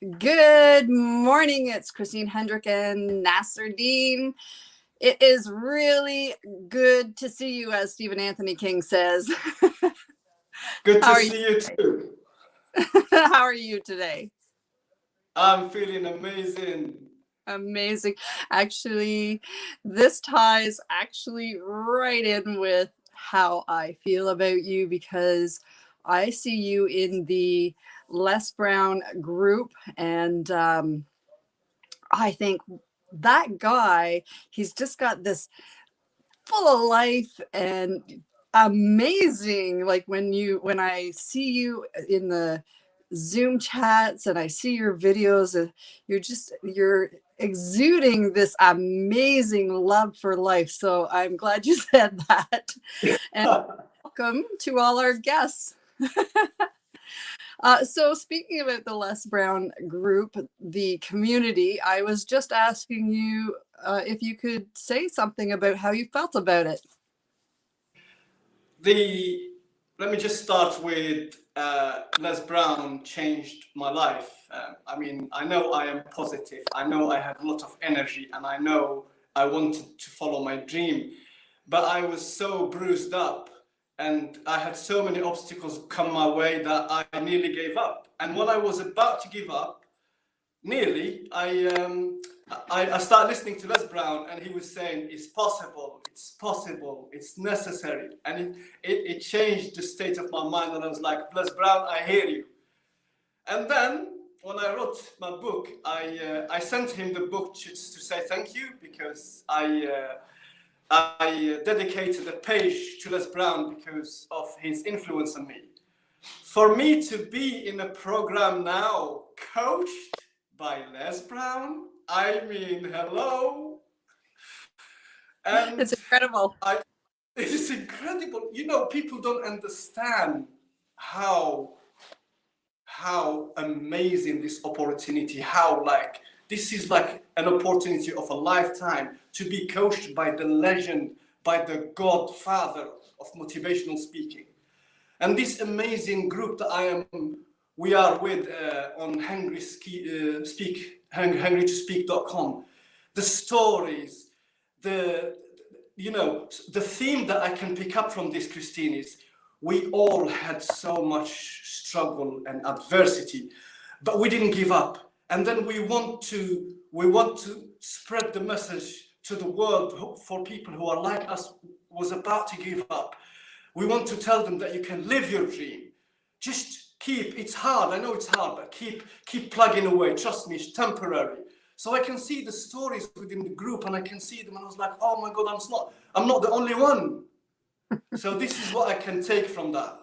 Good morning. It's Christine Hendrick and Nacereddine. It is really good to see you, as Stephen Anthony King says. Good How to are you? see you too. How are you today? I'm feeling amazing. Amazing. Actually, this ties right in with how I feel about you, because I see you in the Les Brown group, and I think that guy, he's just got this full of life and amazing. Like when I see you in the Zoom chats and I see your videos, you're exuding this amazing love for life. So I'm glad you said that. And welcome to all our guests. So speaking about the Les Brown group, the community, I was just asking you if you could say something about how you felt about it. Let me just start with Les Brown changed my life. I know I am positive. I know I have a lot of energy, and I know I wanted to follow my dream. But I was so bruised up, and I had so many obstacles come my way that I nearly gave up. And when I was about to give up, nearly, I started listening to Les Brown, and he was saying, it's possible, it's necessary. And it changed the state of my mind, and I was like, Les Brown, I hear you. And then when I wrote my book, I sent him the book just to say thank you, because I dedicated a page to Les Brown because of his influence on me. For me to be in a program now coached by Les Brown, hello. And it's incredible. It is incredible. You know, people don't understand how amazing this opportunity, this is like an opportunity of a lifetime to be coached by the legend, by the godfather of motivational speaking. And this amazing group that we are with on hungrytospeak.com, the stories, the theme that I can pick up from this, Christine, is we all had so much struggle and adversity, but we didn't give up. And then we want to spread the message to the world for people who are like us, was about to give up. We want to tell them that you can live your dream. Just it's hard, I know it's hard, but keep plugging away. Trust me, it's temporary. So I can see the stories within the group, and I can see them, and I was like, oh my God, I'm not the only one. So this is what I can take from that.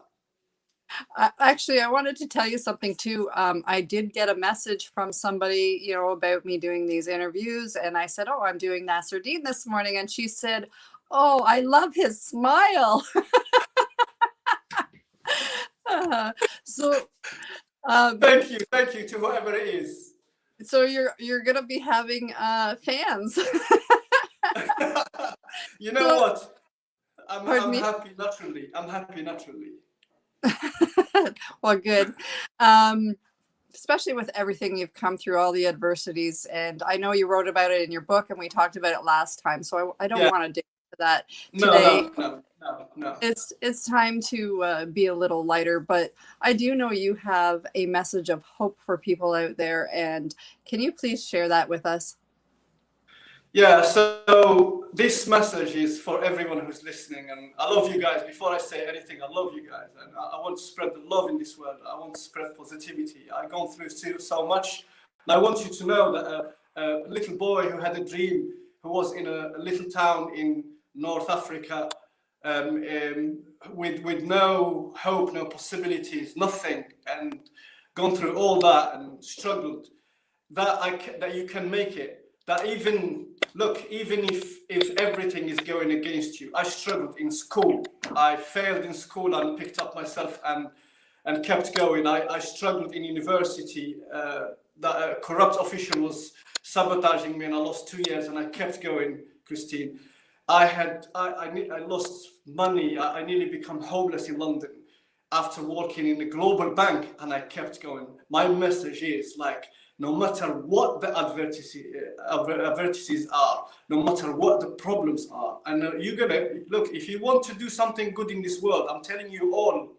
Actually, I wanted to tell you something too. I did get a message from somebody, about me doing these interviews, and I said, "Oh, I'm doing Nacereddine this morning," and she said, "Oh, I love his smile." So, thank you to whoever it is. So you're gonna be having fans. You know what? I'm happy naturally. I'm happy naturally. Well, good. Especially with everything you've come through, all the adversities, and I know you wrote about it in your book, and we talked about it last time, so I don't want to dig into that today. No. It's time to be a little lighter, but I do know you have a message of hope for people out there, and can you please share that with us? Yeah, so this message is for everyone who's listening, and I love you guys. Before I say anything, I love you guys, and I want to spread the love in this world. I want to spread positivity. I've gone through so much, and I want you to know that a little boy who had a dream, who was in a little town in North Africa, with no hope, no possibilities, nothing, and gone through all that and struggled, that you can make it. That even if everything is going against you, I struggled in school. I failed in school and picked up myself and kept going. I struggled in university. A corrupt official was sabotaging me, and I lost 2 years, and I kept going, Christine. I lost money. I nearly become homeless in London. after working in a global bank, and I kept going. My message is like, no matter what the adversities are, no matter what the problems are, and you're gonna look. If you want to do something good in this world, I'm telling you all,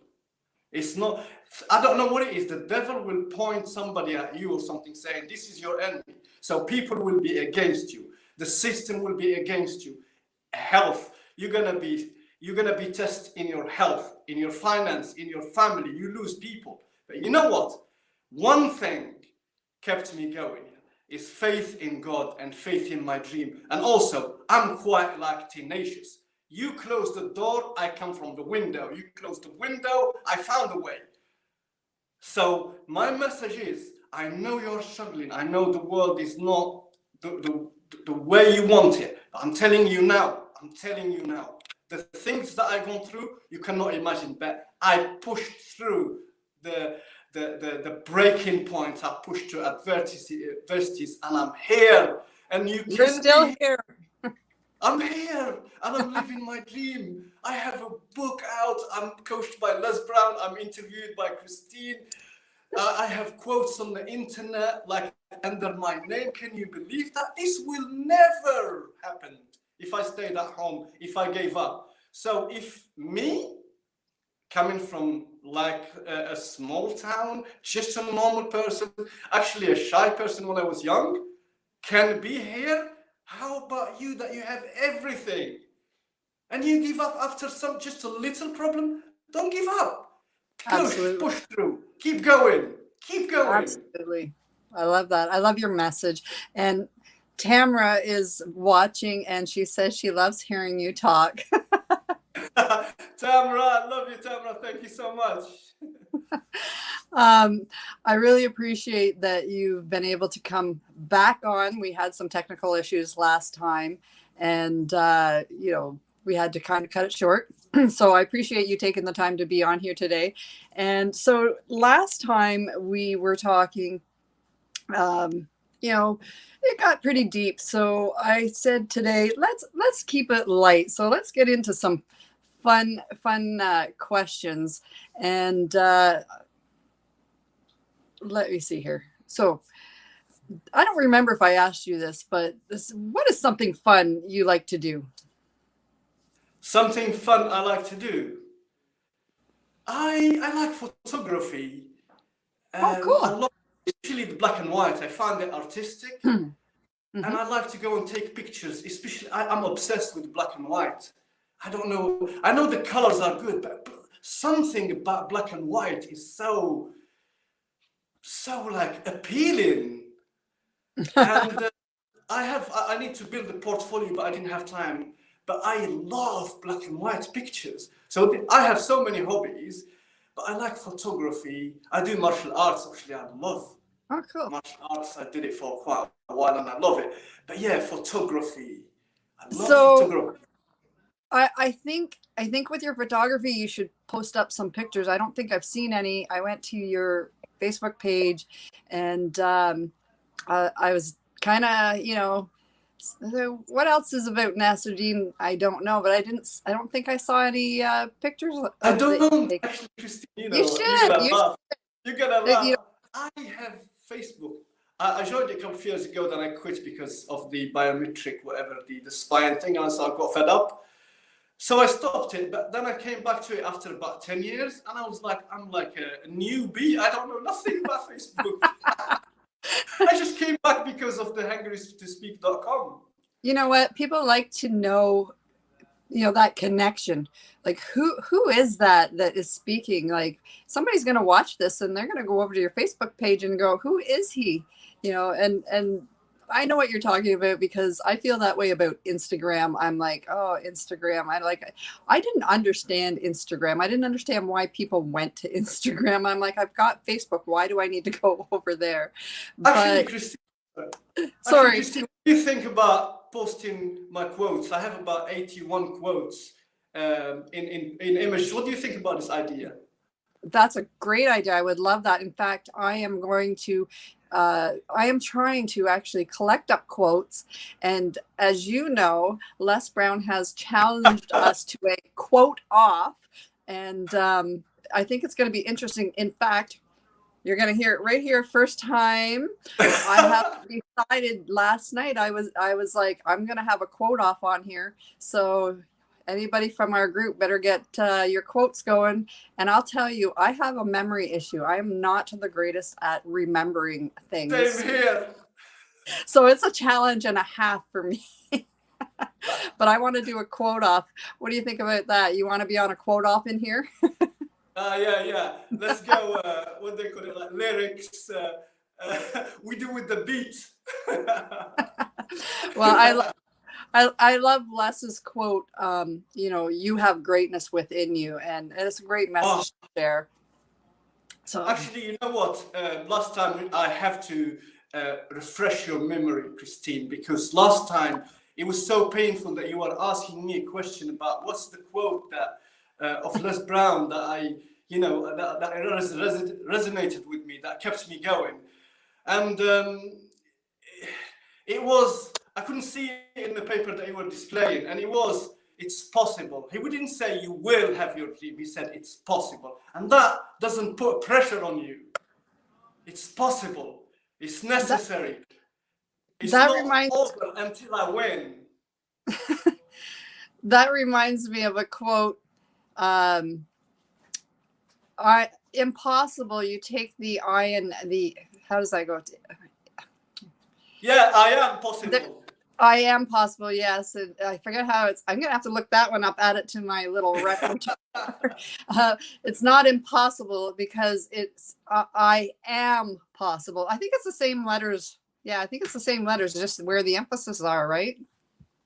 it's not. I don't know what it is. The devil will point somebody at you or something, saying this is your enemy. So people will be against you. The system will be against you. Health. You're gonna be tested in your health, in your finance, in your family. You lose people. But you know what? One thing kept me going is faith in God and faith in my dream. And also, I'm quite like tenacious. You close the door, I come from the window. You close the window, I found a way. So my message is, I know you're struggling. I know the world is not the way you want it. But I'm telling you now, the things that I've gone through, you cannot imagine. But I pushed through the breaking point. I pushed through adversities, and I'm here. And you're still here. I'm here, and I'm living my dream. I have a book out. I'm coached by Les Brown. I'm interviewed by Christine. I have quotes on the internet, like under my name. Can you believe that? This will never happen if I stayed at home, if I gave up. So if me, coming from like a small town, just a normal person, actually a shy person when I was young, can be here, how about you that you have everything and you give up after just a little problem? Don't give up. Push through. Keep going. Absolutely. I love that. I love your message. And Tamara is watching, and she says she loves hearing you talk. Tamara, I love you, Tamara. Thank you so much. I really appreciate that you've been able to come back on. We had some technical issues last time, and we had to kind of cut it short. So I appreciate you taking the time to be on here today. And so last time we were talking, it got pretty deep. So I said today, let's keep it light. So let's get into some fun questions. And let me see here. So I don't remember if I asked you this, but what is something fun you like to do? Something fun I like to do. I like photography. Oh, cool. I love especially the black and white. I find it artistic. And I like to go and take pictures, especially I'm obsessed with black and white. I don't know. I know the colors are good, but something about black and white is so like appealing. And I need to build a portfolio, but I didn't have time. But I love black and white pictures. So I have so many hobbies, but I like photography. I do martial arts, actually. I love martial arts. I did it for quite a while and I love it. But yeah, photography. I love photography. I think with your photography, you should post up some pictures. I don't think I've seen any. I went to your Facebook page, and I was kind of, what else is about Nacereddine? I don't know, but I don't think I saw any pictures. I don't actually, Christine. You should. You gotta laugh. I have Facebook. I joined it a couple of years ago, then I quit because of the biometric, whatever, the spying thing, and so I got fed up. So I stopped it, but then I came back to it after about 10 years, and I was like, I'm like a newbie. I don't know nothing about Facebook. I just came back because of the hungrystospeak.com. You know what? People like to know, that connection. Like, who is that is speaking? Like, somebody's going to watch this and they're going to go over to your Facebook page and go, who is he? And I know what you're talking about, because I feel that way about Instagram. I'm like, oh, Instagram. I didn't understand Instagram. I didn't understand why people went to Instagram. I'm like, I've got Facebook. Why do I need to go over there? Actually, Christine, Christine, what do you think about posting my quotes? I have about 81 quotes in images. What do you think about this idea? That's a great idea. I would love that. In fact, I am trying to actually collect up quotes. And as you know, Les Brown has challenged us to a quote off. And I think it's going to be interesting. In fact, you're going to hear it right here first time. I have decided last night, I was like, I'm going to have a quote off on here. So anybody from our group better get your quotes going. And I'll tell you, I have a memory issue. I am not the greatest at remembering things. Same here. So it's a challenge and a half for me. But I want to do a quote off. What do you think about that? You want to be on a quote off in here? Yeah. Let's go. What they call it, like lyrics. We do with the beat. Well, I love Les's quote. You have greatness within you, and it's a great message to share. So actually, you know what? Last time I have to refresh your memory, Christine, because last time it was so painful that you were asking me a question about what's the quote that of Les Brown that I, that resonated with me, that kept me going. And it was, I couldn't see it in the paper that you were displaying, and it's possible. He wouldn't say you will have your dream, he said it's possible. And that doesn't put pressure on you. It's possible. It's necessary. It's not over until I win. That reminds me of a quote. Impossible. You take the I and the, how does that go? Yeah, I am possible. I am possible. Yes. And I forget how I'm going to have to look that one up, add it to my little repertoire. It's not impossible because it's, I am possible. I think it's the same letters. Yeah, I think it's the same letters, just where the emphasis are, right?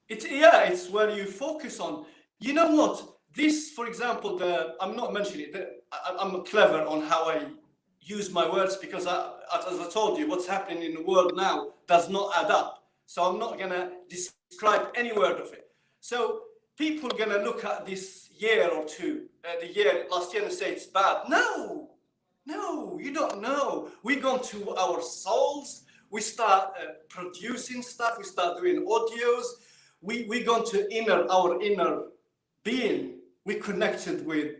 It's where you focus on. You know what? This, for example, I'm not mentioning it. I'm clever on how I use my words because, as I told you, what's happening in the world now does not add up. So I'm not going to describe any word of it. So people are going to look at this year or two, last year, and say it's bad. No, you don't know. We go to our souls. We start producing stuff. We start doing audios. We go to our inner being. We connected with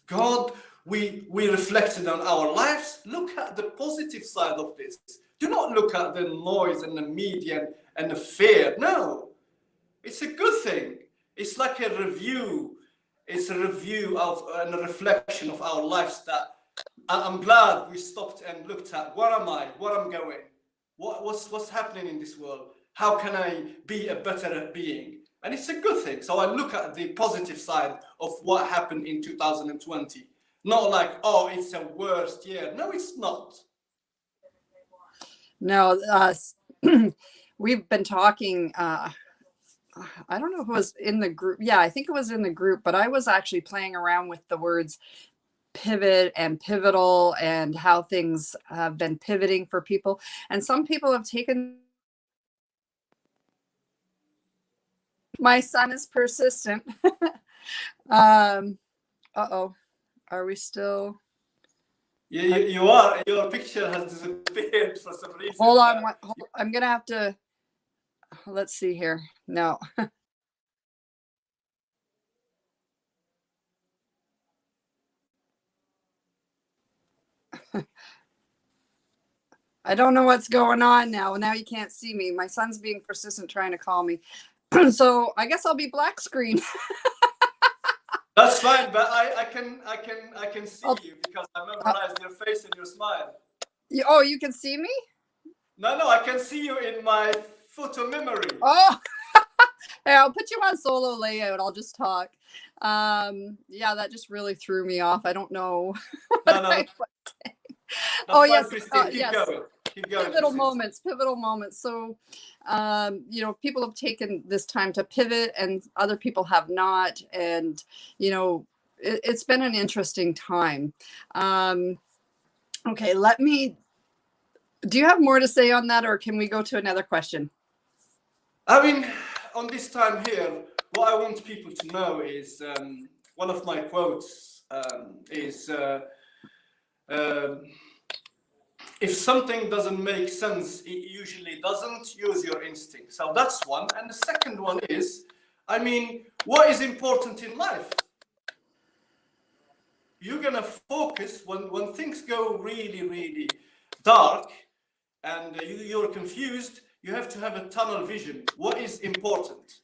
God. We reflected on our lives. Look at the positive side of this. Do not look at the noise and the media and the fear. No, it's a good thing. It's like a review. It's a review of and a reflection of our lives. That I'm glad we stopped and looked at. Where am I? Where I'm going? What's happening in this world? How can I be a better being? And it's a good thing. So I look at the positive side of what happened in 2020. Not like, oh, it's a worst year. No, it's not. No, we've been talking, I don't know if it was in the group. Yeah, I think it was in the group, but I was actually playing around with the words pivot and pivotal and how things have been pivoting for people. And some people have taken. My son is persistent. Uh-oh. Are we still? Yeah, you are. Your picture has disappeared for some reason. Hold on. I'm going to have to. Let's see here. No. I don't know what's going on now. Now you can't see me. My son's being persistent trying to call me. So I guess I'll be black screen. That's fine, but I can see you because I memorized your face and your smile. You can see me? No, I can see you in my photo memory. Oh, hey, I'll put you on solo layout. I'll just talk. Yeah, that just really threw me off. I don't know. No. Oh yes, Keep going. Pivotal moments. So, people have taken this time to pivot and other people have not. And, it's been an interesting time. Okay, do you have more to say on that or can we go to another question? I mean, on this time here, what I want people to know is one of my quotes is, if something doesn't make sense, it usually doesn't. Use your instinct. So that's one. And the second one is, what is important in life? you're gonna focus when things go really, really dark and you're confused. You have to have a tunnel vision. What is important?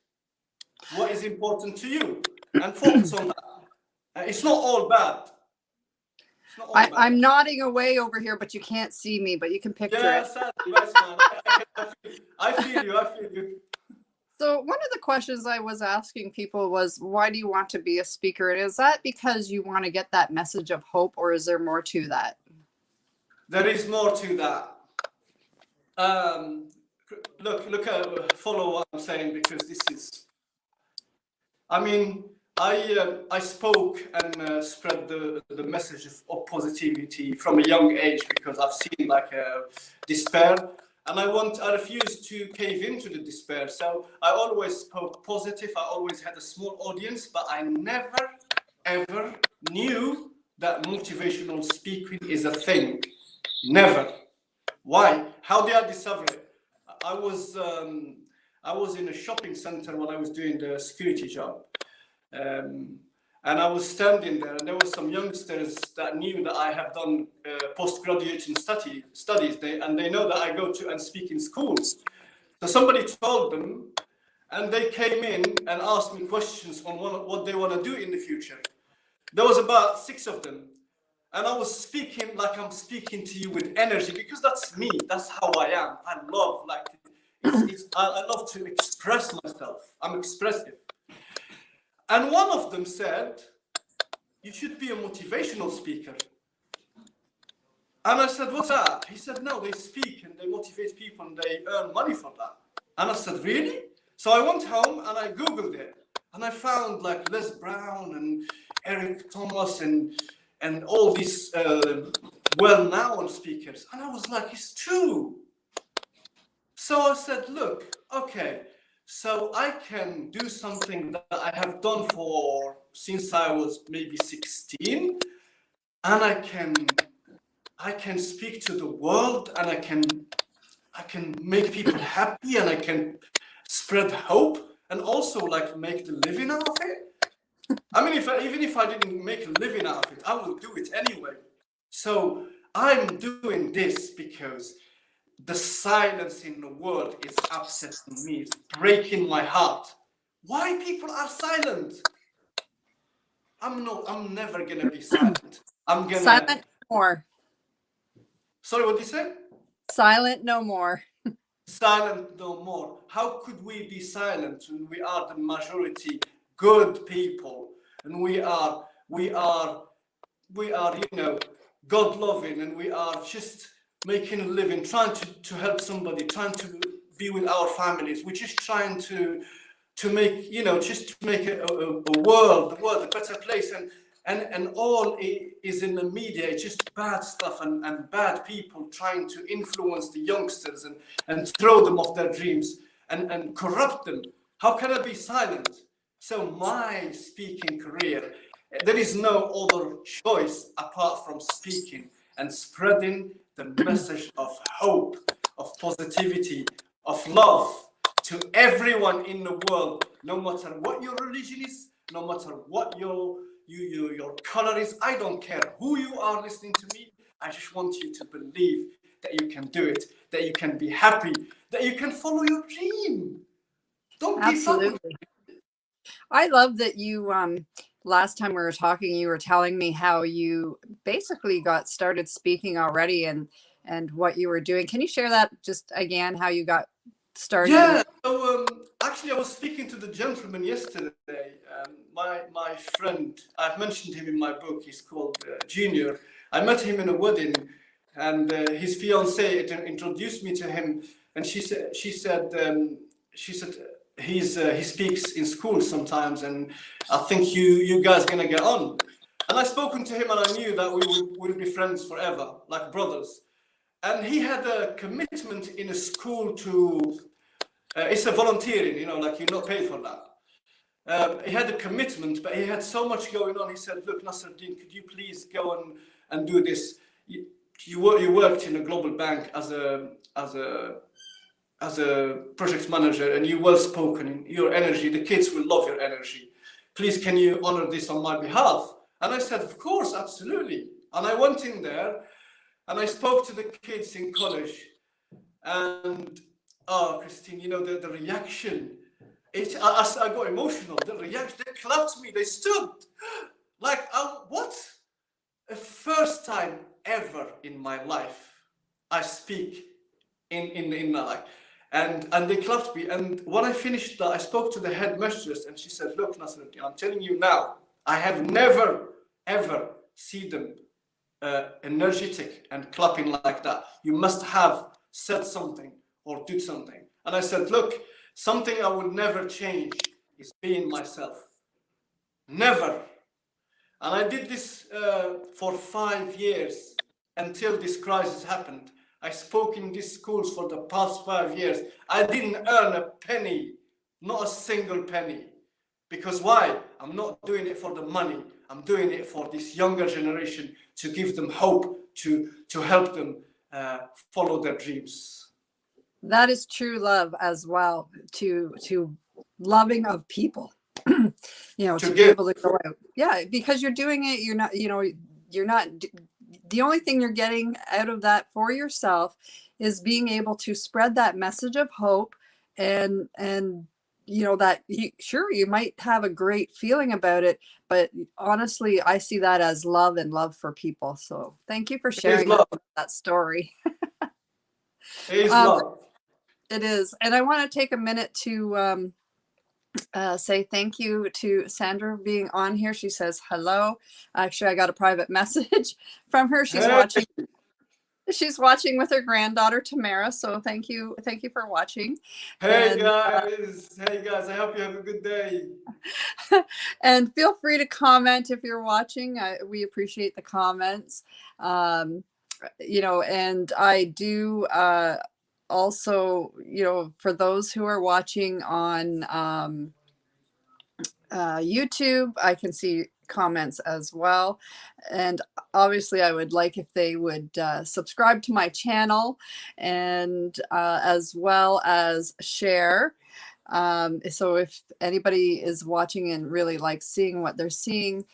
What is important to you? And focus on that. It's not all bad. It's not all bad. I'm nodding away over here, but you can't see me, but you can picture it. Sadly, that's fine. I feel you. So one of the questions I was asking people was, why do you want to be a speaker? And is that because you want to get that message of hope, or is there more to that? There is more to that. Look, follow what I'm saying, because this is, I mean, I spoke and spread the message of positivity from a young age, because I've seen like despair, and I refused to cave into the despair. So I always spoke positive. I always had a small audience, but I never ever knew that motivational speaking is a thing. Never. Why? How did I discover it? I was in a shopping center when I was doing the security job. And I was standing there, and there were some youngsters that knew that I have done postgraduate studies, and they know that I go to and speak in schools. So somebody told them, and they came in and asked me questions on what they want to do in the future. There was about 6 of them, and I was speaking like I'm speaking to you with energy, because that's me. That's how I am. I love I love to express myself. I'm expressive. And one of them said, you should be a motivational speaker. And I said, what's that? He said, no, they speak and they motivate people and they earn money for that. And I said, really? So I went home and I Googled it. And I found like Les Brown and Eric Thomas and all these well-known speakers. And I was like, it's true. So I said, look, okay. So I can do something that I have done since I was maybe 16, and I can speak to the world, and I can make people happy, and I can spread hope, and also like make the living out of it. I mean, even if I didn't make a living out of it, I would do it anyway. So I'm doing this because the silence in the world is upsetting me. It's breaking my heart. Why people are silent? I'm never gonna be silent. I'm gonna silent no more. Sorry, what did you say? Silent no more. Silent no more. How could we be silent when we are the majority good people, and we are God loving, and we are just making a living, trying to help somebody, trying to be with our families. We're just trying to make, just to make the world a better place, and all is in the media. It's just bad stuff and bad people trying to influence the youngsters and throw them off their dreams and corrupt them. How can I be silent? So my speaking career, there is no other choice apart from speaking and spreading the message of hope, of positivity, of love to everyone in the world, no matter what your religion is, no matter what your color is. I don't care who you are listening to me. I just want you to believe that you can do it, that you can be happy, that you can follow your dream. Don't give up. Absolutely. I love that you last time we were talking, you were telling me how you basically got started speaking already and what you were doing. Can you share that just again, how you got started? Yeah, so actually I was speaking to the gentleman yesterday. My friend, I've mentioned him in my book. He's called Junior. I met him in a wedding, and his fiancée introduced me to him, and she said he speaks in school sometimes, and I think you guys gonna get on. And I spoken to him, and I knew that we would be friends forever, like brothers. And he had a commitment in a school to, it's a volunteering, like you're not paid for that. He had a commitment, but he had so much going on. He said, look, Nacereddine, could you please go and do this? You worked in a global bank as a project manager, and you're well spoken in your energy. The kids will love your energy. Please, can you honor this on my behalf? And I said, of course, absolutely. And I went in there and I spoke to the kids in college. And oh, Christine, you know, the reaction, I got emotional. The reaction, they clapped me, they stood. Like, what? The first time ever in my life I speak in my life. And they clapped me. And when I finished that, I spoke to the headmistress and she said, look, Nacereddine, I'm telling you now, I have never, ever seen them energetic and clapping like that. You must have said something or did something. And I said, look, something I will never change is being myself. Never. And I did this for 5 years until this crisis happened. I spoke in these schools for the past 5 years. I didn't earn a penny, not a single penny. Because why? I'm not doing it for the money. I'm doing it for this younger generation to give them hope, to help them follow their dreams. That is true love as well, to loving of people. You know, to be able to go out. Yeah, because you're doing it, you're not, you know, you're not, the only thing you're getting out of that for yourself is being able to spread that message of hope. And you know, that sure, you might have a great feeling about it, but honestly, I see that as love and love for people. So thank you for sharing that story. It is love. It is. And I want to take a minute to say thank you to Sandra being on here. She says hello. Actually, I got a private message from her. She's watching. She's watching with her granddaughter Tamara. So thank you for watching. Hey guys, I hope you have a good day. And feel free to comment if you're watching. We appreciate the comments. You know, and I do also, you know, for those who are watching on YouTube, I can see comments as well. And obviously I would like if they would subscribe to my channel, and as well as share. So if anybody is watching and really likes seeing what they're seeing,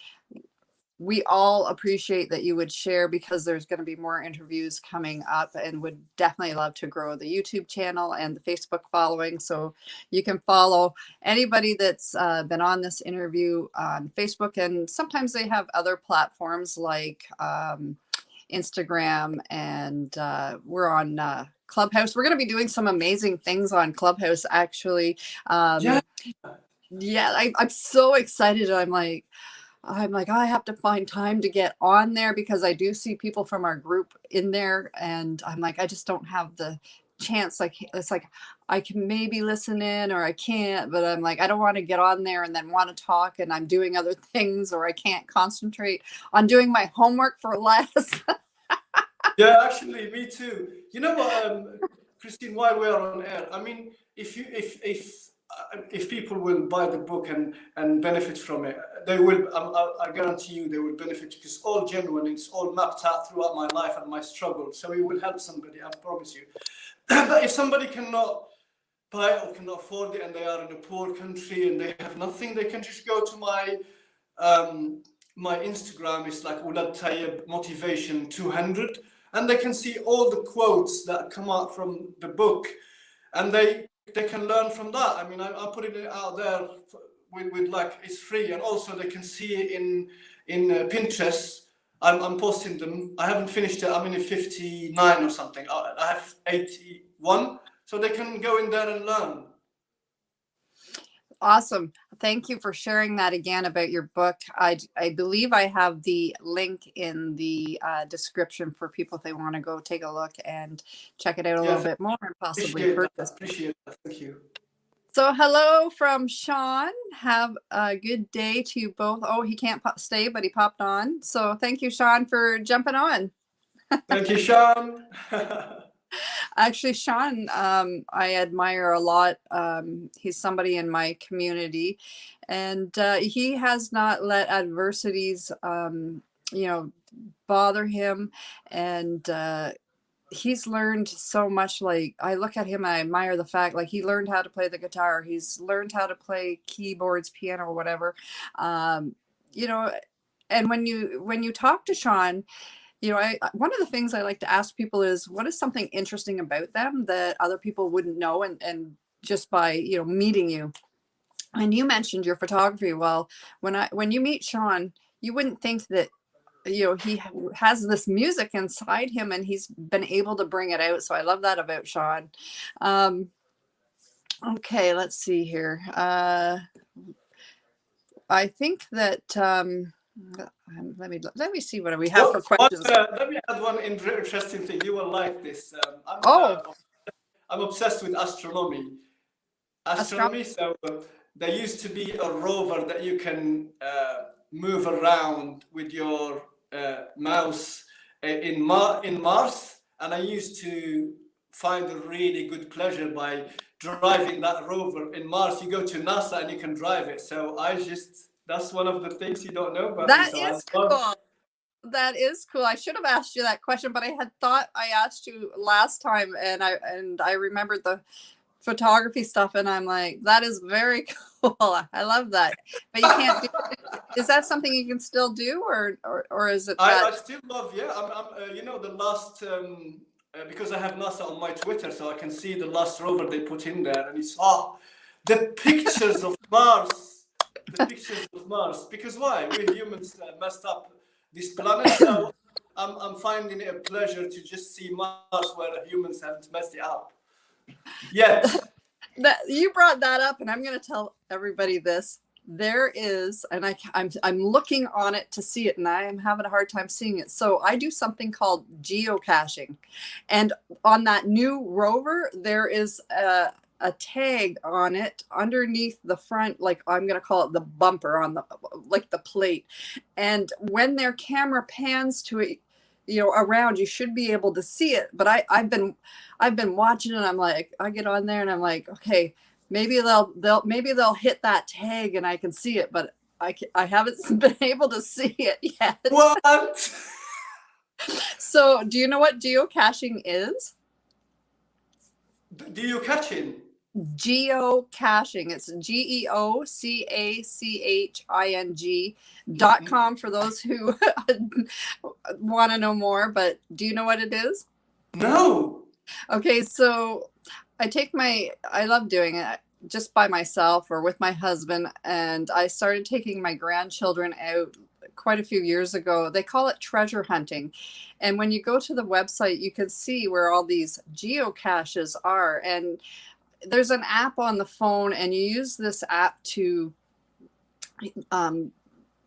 we all appreciate that you would share, because there's going to be more interviews coming up, and would definitely love to grow the YouTube channel and the Facebook following. So you can follow anybody that's been on this interview on Facebook, and sometimes they have other platforms like Instagram, and we're on Clubhouse. We're going to be doing some amazing things on Clubhouse, actually. Yeah, I'm so excited. I'm like, I have to find time to get on there, because I do see people from our group in there, and I'm like, I just don't have the chance. Like, it's like I can maybe listen in or I can't, but I'm like, I don't want to get on there and then want to talk and I'm doing other things, or I can't concentrate on doing my homework for less. Yeah, actually, me too. You know what, Christine, while we're on air, I mean, if people will buy the book and benefit from it, they will. I guarantee you, they will benefit, because it's all genuine. It's all mapped out throughout my life and my struggle. So it will help somebody. I promise you. But if somebody cannot buy it or cannot afford it, and they are in a poor country and they have nothing, they can just go to my my Instagram. It's like Oulad Tayeb Motivation 200, and they can see all the quotes that come out from the book, and they can learn from that. I mean, I'm putting it out there with like, it's free, and also they can see it in Pinterest. I'm posting them. I haven't finished it. I'm in 59 or something. I have 81, so they can go in there and learn. Awesome. Thank you for sharing that again about your book. I believe I have the link in the description for people if they want to go take a look and check it out a little bit more and possibly purchase. Appreciate that. Thank you. So hello from Sean. Have a good day to you both. Oh, he can't stay, but he popped on. So thank you, Sean, for jumping on. Thank you, Sean. Actually, Sean, I admire a lot. He's somebody in my community, and he has not let adversities, you know, bother him. And he's learned so much. Like, I look at him, I admire the fact, like, he learned how to play the guitar. He's learned how to play keyboards, piano, or whatever. You know, And when you talk to Sean, you know, one of the things I like to ask people is, what is something interesting about them that other people wouldn't know, and just by, you know, meeting you. And you mentioned your photography. Well, when you meet Sean, you wouldn't think that, you know, he has this music inside him and he's been able to bring it out. So I love that about Sean. Okay, let's see here. I think that let me see what we have for questions. Let me add one interesting thing. You will like this. I'm obsessed with astronomy. So there used to be a rover that you can move around with your mouse in Mars, and I used to find a really good pleasure by driving that rover in Mars. You go to NASA and you can drive it. So that's one of the things you don't know about. That is cool. That is cool. I should have asked you that question, but I had thought I asked you last time, and I remembered the photography stuff, and I'm like, that is very cool. I love that. But you can't do it. Is that something you can still do, or is it that... I still love, yeah. I'm you know, the last because I have NASA on my Twitter, so I can see the last rover they put in there, and it's the pictures of Mars. The pictures of Mars. Because why? We humans messed up this planet, so I'm finding it a pleasure to just see Mars where the humans haven't messed it up yet. You brought that up, and I'm going to tell everybody this. There is, and I'm looking on it to see it, and I am having a hard time seeing it. So I do something called geocaching, and on that new rover, there is a tag on it underneath the front, like I'm going to call it the bumper on the, like the plate. And when their camera pans to it, you know, around, you should be able to see it. But I've been watching it. And I'm like, I get on there and I'm like, okay, maybe they'll hit that tag and I can see it, but I haven't been able to see it yet. What? So do you know what geocaching is? Geocaching. Geocaching. It's GEOCACHING.com for those who want to know more. But do you know what it is? No. Okay, so I love doing it just by myself or with my husband, and I started taking my grandchildren out quite a few years ago. They call it treasure hunting. And when you go to the website, you can see where all these geocaches are. And there's an app on the phone, and you use this app to, you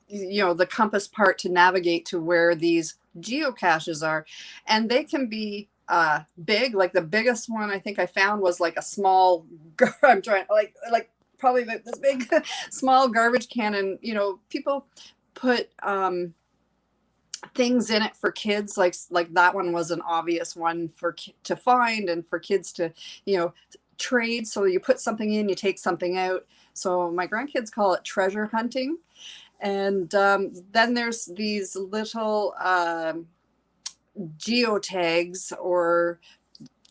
know, the compass part to navigate to where these geocaches are. And they can be big. Like the biggest one I think I found was like a small, I'm trying like probably this big, small garbage can. And, you know, people put things in it for kids, like that one was an obvious one to find and for kids to, you know, trade. So you put something in, you take something out. So my grandkids call it treasure hunting. And then there's these little geotags, or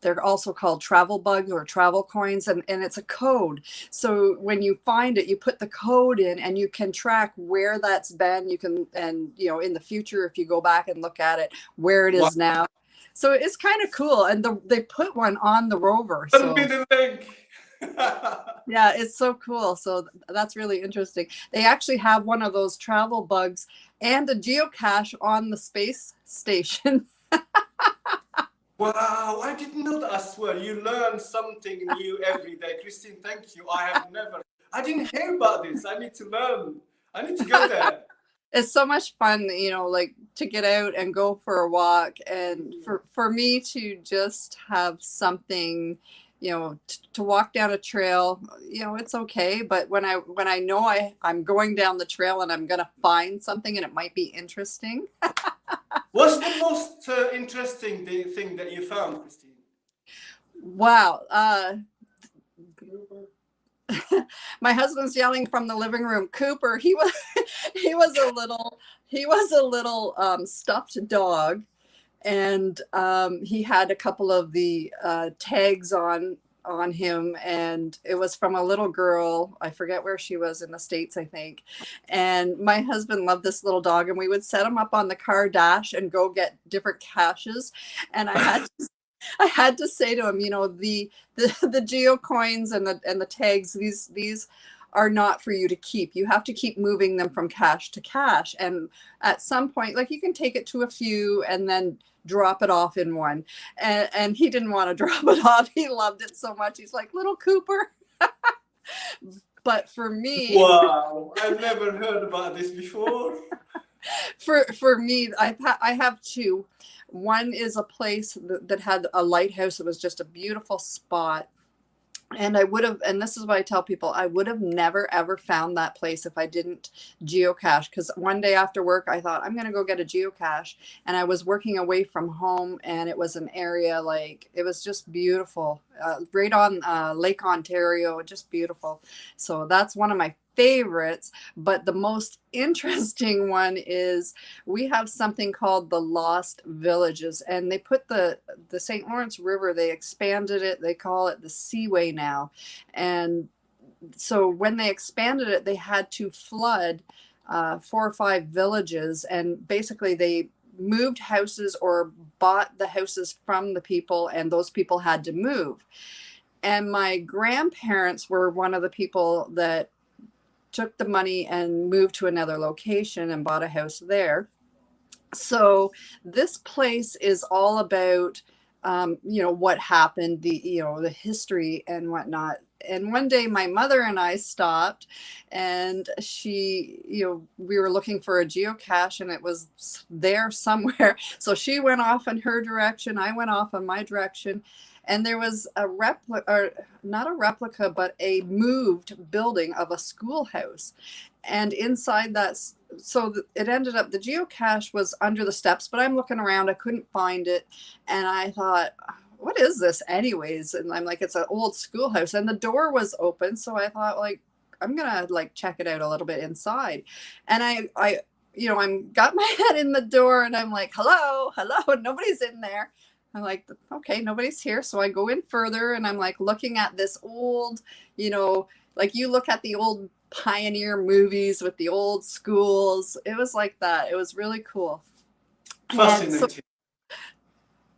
they're also called travel bugs or travel coins, and it's a code. So when you find it, you put the code in and you can track where that's been. You can, and you know, in the future, if you go back and look at it, where it is now. So it's kind of cool. And they put one on the rover. Send me the link. Yeah, it's so cool. So that's really interesting. They actually have one of those travel bugs and a geocache on the space station. Wow, I didn't know that. I swear, you learn something new every day. Christine, thank you. I didn't hear about this. I need to learn. I need to go there. It's so much fun, you know, like to get out and go for a walk, and for me to just have something, you know, to walk down a trail, you know, it's okay. But when I know I'm going down the trail and I'm going to find something and it might be interesting. What's the most interesting thing that you found, Christine? Wow. My husband's yelling from the living room. Cooper, he was a little stuffed dog, and he had a couple of the tags on on him, and it was from a little girl. I forget where she was, in the States, I think. And my husband loved this little dog, and we would set him up on the car dash and go get different caches. And I had to say to him, you know, the geo coins and the tags, these are not for you to keep. You have to keep moving them from cache to cache. And at some point, like, you can take it to a few and then drop it off in one. And he didn't want to drop it off. He loved it so much. He's like, little Cooper. But for me, wow, I've never heard about this before. for me, I have two. One is a place that had a lighthouse. It was just a beautiful spot. And I would have, and this is what I tell people, I would have never ever found that place if I didn't geocache. Because one day after work, I thought, I'm going to go get a geocache. And I was working away from home, and it was an area, like, it was just beautiful, right on Lake Ontario, just beautiful. So that's one of my favorites. But the most interesting one is, we have something called the Lost Villages, and they put the St. Lawrence River, they expanded it, they call it the Seaway now. And so when they expanded it, they had to flood 4 or 5 villages, and basically they moved houses or bought the houses from the people, and those people had to move. And my grandparents were one of the people that took the money and moved to another location and bought a house there. So this place is all about, you know, what happened, the history and whatnot. And one day my mother and I stopped, and we were looking for a geocache, and it was there somewhere. So she went off in her direction, I went off in my direction. And there was a replica, or not a replica, but a moved building of a schoolhouse. And inside that, it ended up, the geocache was under the steps, but I'm looking around, I couldn't find it. And I thought, what is this anyways? And I'm like, it's an old schoolhouse, and the door was open. So I thought, like, I'm gonna like check it out a little bit inside. And I got my head in the door, and I'm like, hello, and nobody's in there. I'm like, okay, nobody's here. So I go in further, and I'm like looking at this old, like you look at the old pioneer movies with the old schools. It was like that. It was really cool. Fascinating.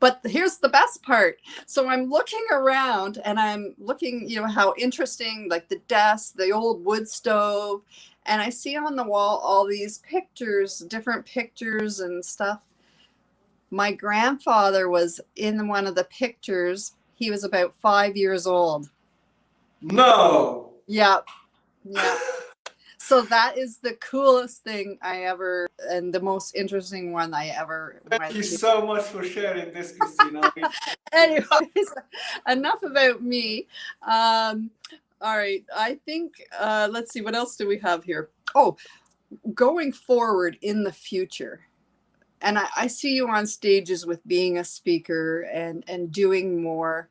But here's the best part. So I'm looking around, and I'm looking, how interesting, like the desk, the old wood stove. And I see on the wall all these pictures, different pictures and stuff. My grandfather was in one of the pictures. He was about 5 years old. No. Yeah. So that is the coolest thing I ever, and the most interesting one I ever went to. Thank you so much for sharing this, Christina. Anyways, enough about me. All right. I think, let's see, what else do we have here? Oh, going forward in the future. And I see you on stages with being a speaker and doing more.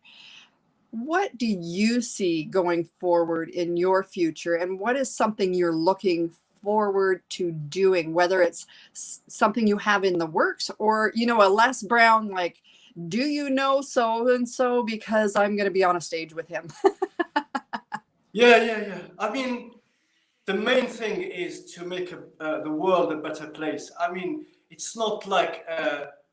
What do you see going forward in your future? And what is something you're looking forward to doing, whether it's something you have in the works or, a Les Brown, like, do you know so-and-so, because I'm going to be on a stage with him? Yeah. I mean, the main thing is to make the world a better place. I mean, it's not like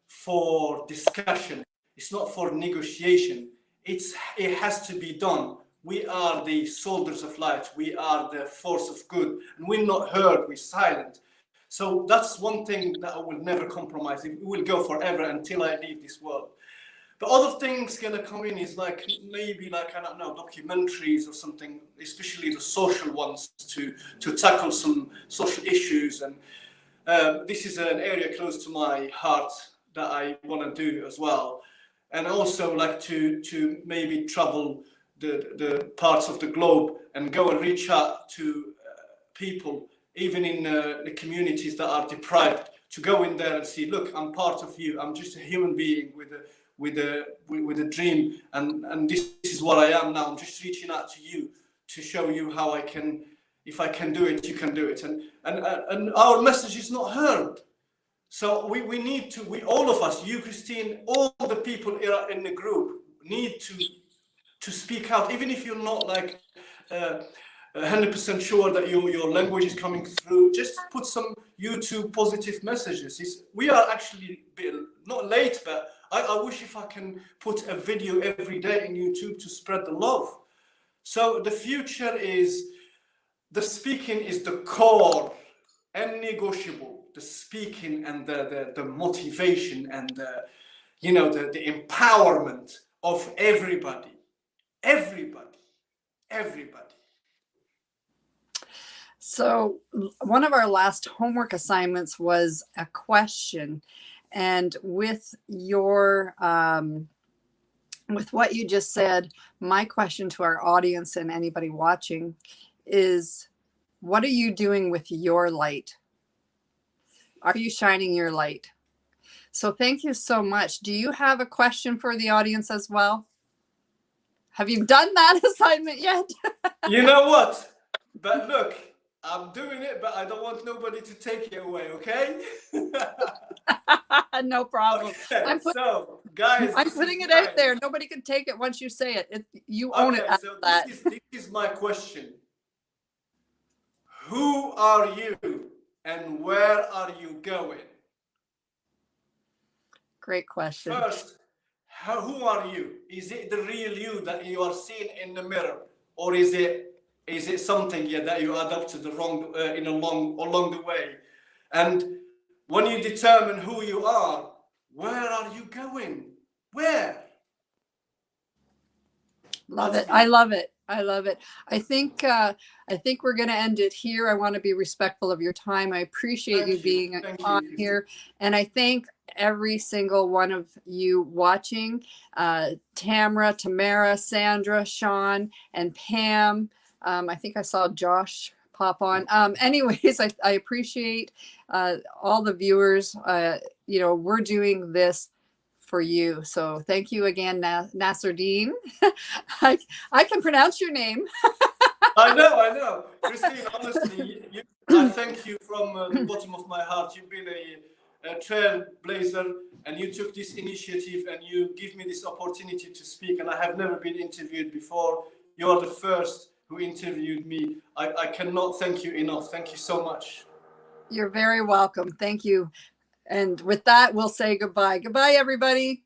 for discussion. It's not for negotiation. It has to be done. We are the soldiers of light. We are the force of good. And we're not heard, we're silent. So that's one thing that I will never compromise. It will go forever until I leave this world. But other things gonna come in is like maybe like, I don't know, documentaries or something, especially the social ones to tackle some social issues. And this is an area close to my heart that I want to do as well. And also like to maybe travel the parts of the globe and go and reach out to people, even in the communities that are deprived, to go in there and see, look, I'm part of you. I'm just a human being with a dream, and this is what I am now. I'm just reaching out to you to show you how I can, if I can do it, you can do it. And our message is not heard. So we need to, all of us, you, Christine, all the people in the group need to to speak out, even if you're not like 100% sure that your language is coming through. Just put some YouTube positive messages. We are actually a bit, not late, but I wish if I can put a video every day in YouTube to spread the love. So the future is, the speaking is the core, unnegotiable. The speaking and the motivation and the, you know, the empowerment of everybody. So one of our last homework assignments was a question, and with your with what you just said, my question to our audience and anybody watching is, what are you doing with your light? Are you shining your light? So thank you so much. Do you have a question for the audience as well? Have you done that assignment yet? You know what? But look, I'm doing it, but I don't want nobody to take it away, okay? No problem. Okay, so guys, I'm putting it out there. Nobody can take it once you say it. You own it. So this is my question. Who are you and where are you going? Great question. First, who are you? Is it the real you that you are seeing in the mirror, or is it something that you adopted along the way? And when you determine who you are, where are you going? Where? Love it. I love it. I love it. I think we're going to end it here. I want to be respectful of your time. I appreciate you being on here, and I thank every single one of you watching. Tamara, Sandra, Sean, and Pam. I think I saw Josh pop on. Anyways, I appreciate all the viewers. You know, we're doing this for you. So thank you again, Nacereddine. I can pronounce your name. I know. Christine, honestly, I thank you from the bottom of my heart. You've been a trailblazer, and you took this initiative and you give me this opportunity to speak, and I have never been interviewed before. You are the first who interviewed me. I cannot thank you enough. Thank you so much. You're very welcome. Thank you. And with that, we'll say goodbye. Goodbye, everybody.